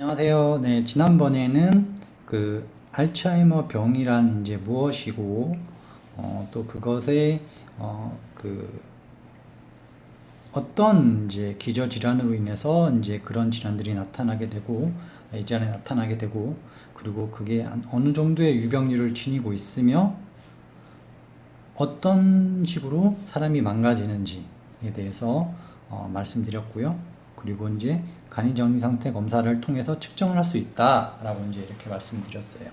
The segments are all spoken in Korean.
안녕하세요. 네, 지난번에는 그 알츠하이머 병이란 이제 무엇이고, 또 그것의 그 어떤 이제 기저질환으로 인해서 이제 그런 질환들이 나타나게 되고, 이전에 나타나게 되고, 그리고 그게 어느 정도의 유병률을 지니고 있으며, 어떤 식으로 사람이 망가지는지에 대해서 말씀드렸고요. 그리고 이제 간이 정리 상태 검사를 통해서 측정을 할 수 있다라고 이제 이렇게 말씀드렸어요.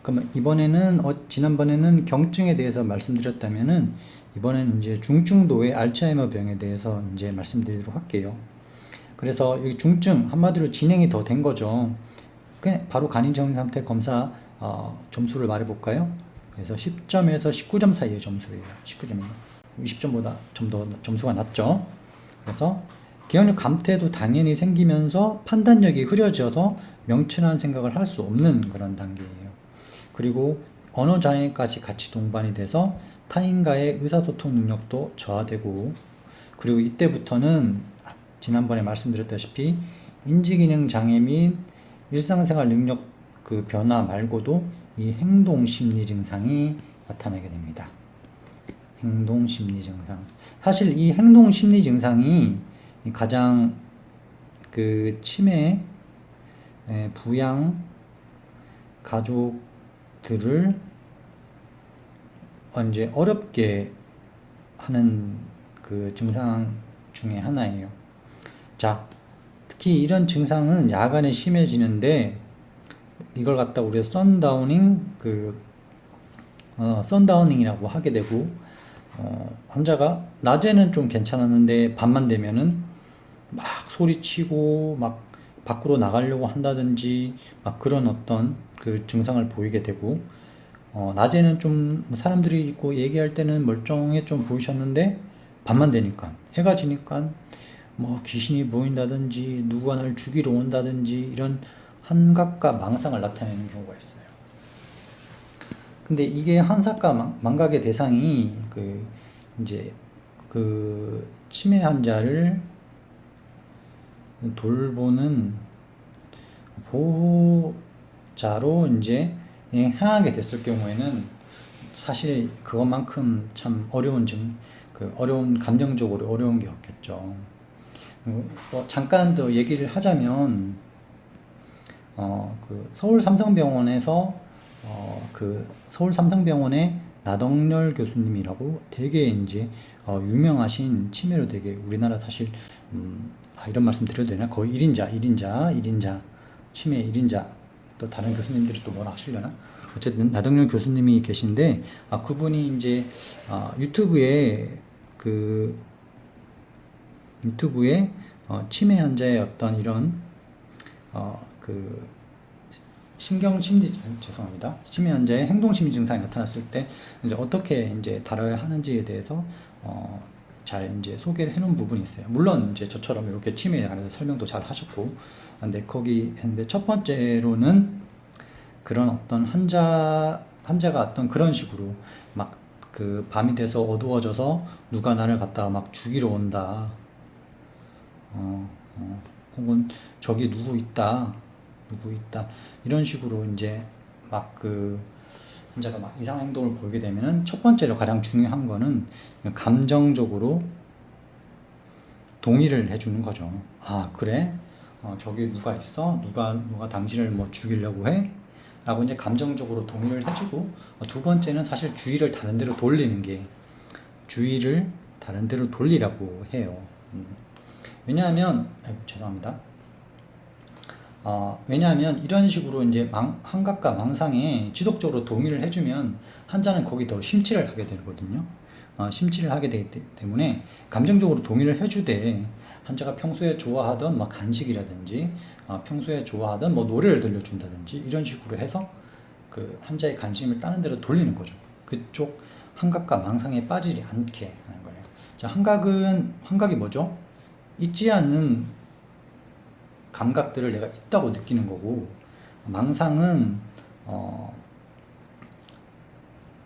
그러면 이번에는 지난번에는 경증에 대해서 말씀드렸다면은 이번에는 이제 중증도의 알츠하이머 병에 대해서 이제 말씀드리도록 할게요. 그래서 이 중증 한마디로 진행이 더 된 거죠. 그냥 바로 간이 정리 상태 검사 점수를 말해볼까요? 그래서 10점에서 19점 사이의 점수예요. 19점이요. 20점보다 좀 더 점수가 낮죠. 그래서 기억력 감퇴도 당연히 생기면서 판단력이 흐려져서 명쾌한 생각을 할 수 없는 그런 단계예요. 그리고 언어 장애까지 같이 동반이 돼서 타인과의 의사소통 능력도 저하되고, 그리고 이때부터는 지난번에 말씀드렸다시피 인지기능 장애 및 일상생활 능력 그 변화 말고도 이 행동심리 증상이 나타나게 됩니다. 행동심리 증상. 사실 이 행동심리 증상이 가장 그 치매, 부양 가족들을 이제 어렵게 하는 그 증상 중에 하나예요. 자, 특히 이런 증상은 야간에 심해지는데 이걸 갖다 우리가 선다우닝이라고 하게 되고, 환자가 낮에는 좀 괜찮았는데 밤만 되면은 막 소리치고 막 밖으로 나가려고 한다든지 막 그런 어떤 그 증상을 보이게 되고, 낮에는 좀 사람들이 있고 얘기할 때는 멀쩡해 좀 보이셨는데 밤만 되니까 해가 지니까 뭐 귀신이 보인다든지 누가 날 죽이러 온다든지 이런 환각과 망상을 나타내는 경우가 있어요. 근데 이게 환각과 망각의 대상이 이제 그 치매 환자를 돌보는 보호자로 이제 향하게 됐을 경우에는 사실 그것만큼 참 어려운 감정적으로 어려운 게 없겠죠. 잠깐 더 얘기를 하자면, 그 서울 삼성병원에서 그 서울 삼성병원의 나덕열 교수님이라고 되게 이제 유명하신 치매로 되게 우리나라 사실 이런 말씀 드려도 되나? 거의 1인자 치매 1인자. 또 다른 교수님들이 또 뭐라 하시려나? 어쨌든 나덕열 교수님이 계신데, 그분이 이제 유튜브에 치매 환자의 어떤 이런 그 치매 환자의 행동심리 증상이 나타났을 때 이제 어떻게 이제 다뤄야 하는지에 대해서 잘 이제 소개를 해놓은 부분이 있어요. 물론 이제 저처럼 이렇게 치매에 관해서 설명도 잘 하셨고, 근데 거기 했는데 첫 번째로는 그런 어떤 환자가 어떤 그런 식으로 막 그 밤이 돼서 어두워져서 누가 나를 갖다가 막 죽이러 온다. 혹은 저기 누구 있다. 이런 식으로 이제 막 그 환자가 막 이상한 행동을 보이게 되면은 첫 번째로 가장 중요한 거는 감정적으로 동의를 해주는 거죠. 그래? 저기 누가 있어? 누가 당신을 뭐 죽이려고 해? 라고 이제 감정적으로 동의를 해주고, 두 번째는 사실 주의를 다른 데로 돌리라고 해요. 왜냐하면 왜냐하면 이런 식으로 이제 환각과 망상에 지속적으로 동의를 해주면 환자는 거기 더 심취를 하게 되거든요. 심취를 하게 되기 때문에 감정적으로 동의를 해주되, 환자가 평소에 좋아하던 뭐 간식이라든지 평소에 좋아하던 뭐 노래를 들려준다든지 이런 식으로 해서 그 환자의 관심을 다른 데로 돌리는 거죠. 그쪽 환각과 망상에 빠지지 않게 하는 거예요. 자, 환각이 뭐죠? 있지 않는 감각들을 내가 있다고 느끼는 거고, 망상은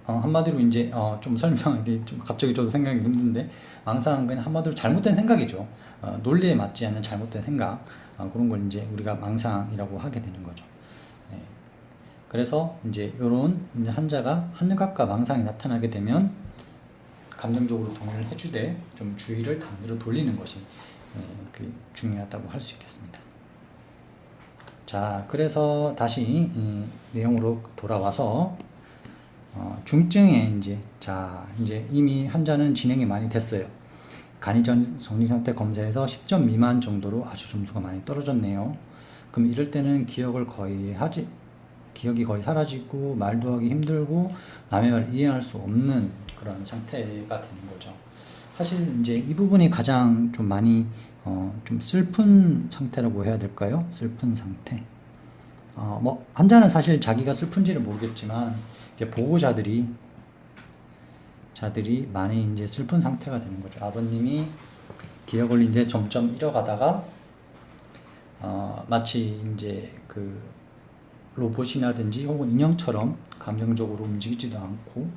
한마디로 이제 좀 설명하기 좀 갑자기 저도 생각이 힘든데, 망상은 그냥 한마디로 잘못된 생각이죠. 논리에 맞지 않는 잘못된 생각, 그런 걸 이제 우리가 망상이라고 하게 되는 거죠. 예. 그래서 이제 이런 환자가 환각과 망상이 나타나게 되면 감정적으로 동의를 해주되 좀 주의를 반대로 돌리는 것이 중요하다고 할 수 있겠습니다. 자, 그래서 다시 내용으로 돌아와서 중증에 이제 이미 환자는 진행이 많이 됐어요. 간이전 정신상태 검사에서 10점 미만 정도로 아주 점수가 많이 떨어졌네요. 그럼 이럴 때는 기억이 거의 사라지고 말도 하기 힘들고 남의 말을 이해할 수 없는 그런 상태가 되는 거죠. 사실 이제 이 부분이 가장 좀 많이 좀 슬픈 상태라고 해야 될까요? 슬픈 상태. 뭐 환자는 사실 자기가 슬픈지를 모르겠지만 이제 보호자들이 많이 이제 슬픈 상태가 되는 거죠. 아버님이 기억을 이제 점점 잃어가다가 마치 이제 그 로봇이라든지 혹은 인형처럼 감정적으로 움직이지도 않고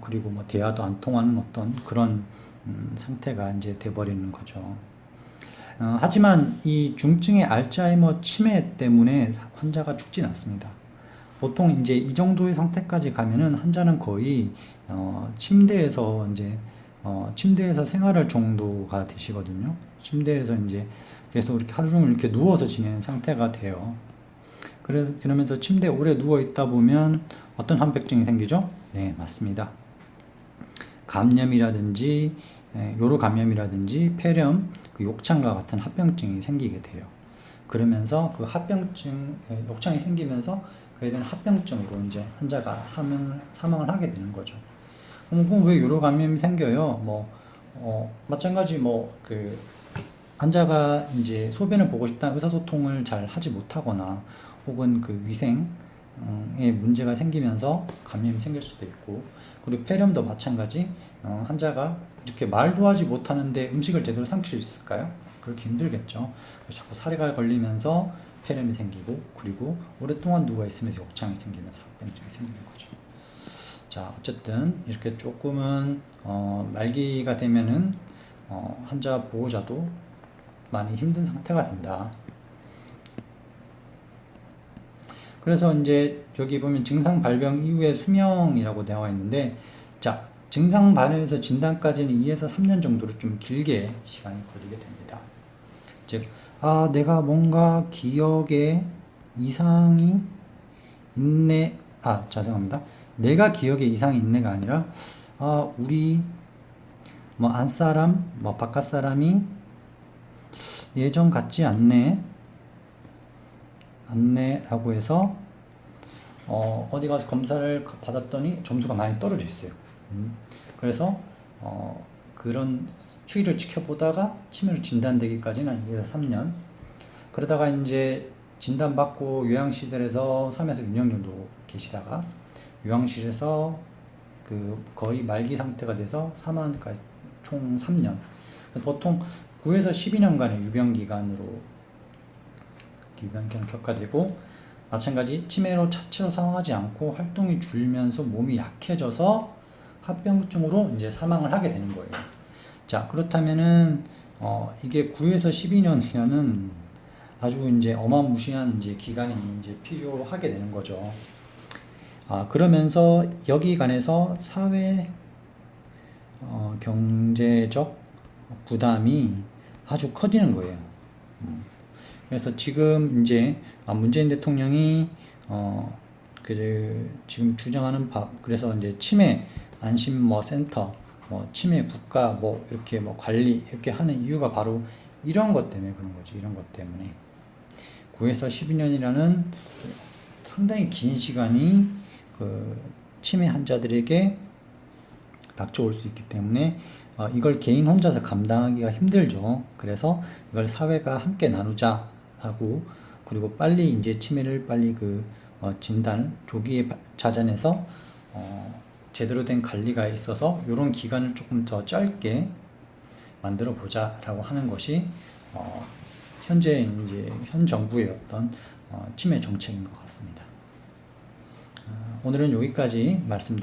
그리고 뭐 대화도 안 통하는 어떤 그런 상태가 이제 돼버리는 거죠. 하지만 이 중증의 알츠하이머 치매 때문에 환자가 죽진 않습니다. 보통 이제 이 정도의 상태까지 가면은 환자는 거의 침대에서 생활할 정도가 되시거든요. 침대에서 이제 계속 이렇게 하루 종일 이렇게 누워서 지내는 상태가 돼요. 그러면서 침대에 오래 누워 있다 보면 어떤 합병증이 생기죠? 네, 맞습니다. 감염이라든지 요로 감염이라든지 폐렴, 욕창과 같은 합병증이 생기게 돼요. 그러면서 그 욕창이 생기면서 그에 대한 합병증으로 이제 환자가 사망을 하게 되는 거죠. 그럼 왜 요로 감염이 생겨요? 마찬가지 그 환자가 이제 소변을 보고 싶다는 의사소통을 잘 하지 못하거나 혹은 그 위생에 문제가 생기면서 감염이 생길 수도 있고, 그리고 폐렴도 마찬가지. 환자가 이렇게 말도 하지 못하는데 음식을 제대로 삼킬 수 있을까요? 그렇게 힘들겠죠. 자꾸 사례가 걸리면서 폐렴이 생기고, 그리고 오랫동안 누워 있으면서 욕창이 생기면서 합병증이 생기는 거죠. 자, 어쨌든 이렇게 조금은 말기가 되면은 환자 보호자도 많이 힘든 상태가 된다. 그래서 이제 여기 보면 증상 발병 이후의 수명이라고 되어 있는데, 자, 증상 발현에서 진단까지는 2에서 3년 정도로 좀 길게 시간이 걸리게 됩니다. 즉, 내가 뭔가 기억에 이상이 있네. 죄송합니다. 내가 기억에 이상이 있네가 아니라, 우리 안사람, 바깥 사람이 예전 같지 않네 라고 해서 어디 가서 검사를 받았더니 점수가 많이 떨어져 있어요. 그래서 그런 추이를 지켜보다가 치매로 진단되기까지는 2에서 3년. 그러다가 이제 진단받고 요양시설에서 3에서 6년 정도 계시다가 요양실에서 그 거의 말기 상태가 돼서 사망까지 총 3년. 보통 9에서 12년간의 유병기간으로 격화되고, 마찬가지 치매로 차치로 사망하지 않고 활동이 줄면서 몸이 약해져서 합병증으로 이제 사망을 하게 되는 거예요. 자, 그렇다면은 이게 9에서 12년이라는 아주 이제 어마무시한 이제 기간이 이제 필요하게 되는 거죠. 그러면서 여기 관해서 사회 경제적 부담이 아주 커지는 거예요. 그래서 지금 이제 문재인 대통령이 지금 주장하는 그래서 이제 치매 안심 센터, 치매 국가 이렇게 관리 이렇게 하는 이유가 바로 이런 것 때문에 그런 거죠. 이런 것 때문에 9에서 12년이라는 상당히 긴 시간이 그 치매 환자들에게 닥쳐올 수 있기 때문에 이걸 개인 혼자서 감당하기가 힘들죠. 그래서 이걸 사회가 함께 나누자 하고, 그리고 빨리 이제 치매를 빨리 진단 조기에 찾아내서 제대로 된 관리가 있어서 이런 기간을 조금 더 짧게 만들어 보자라고 하는 것이 현재 이제 현 정부의 어떤 치매 정책인 것 같습니다. 오늘은 여기까지 말씀드리겠습니다.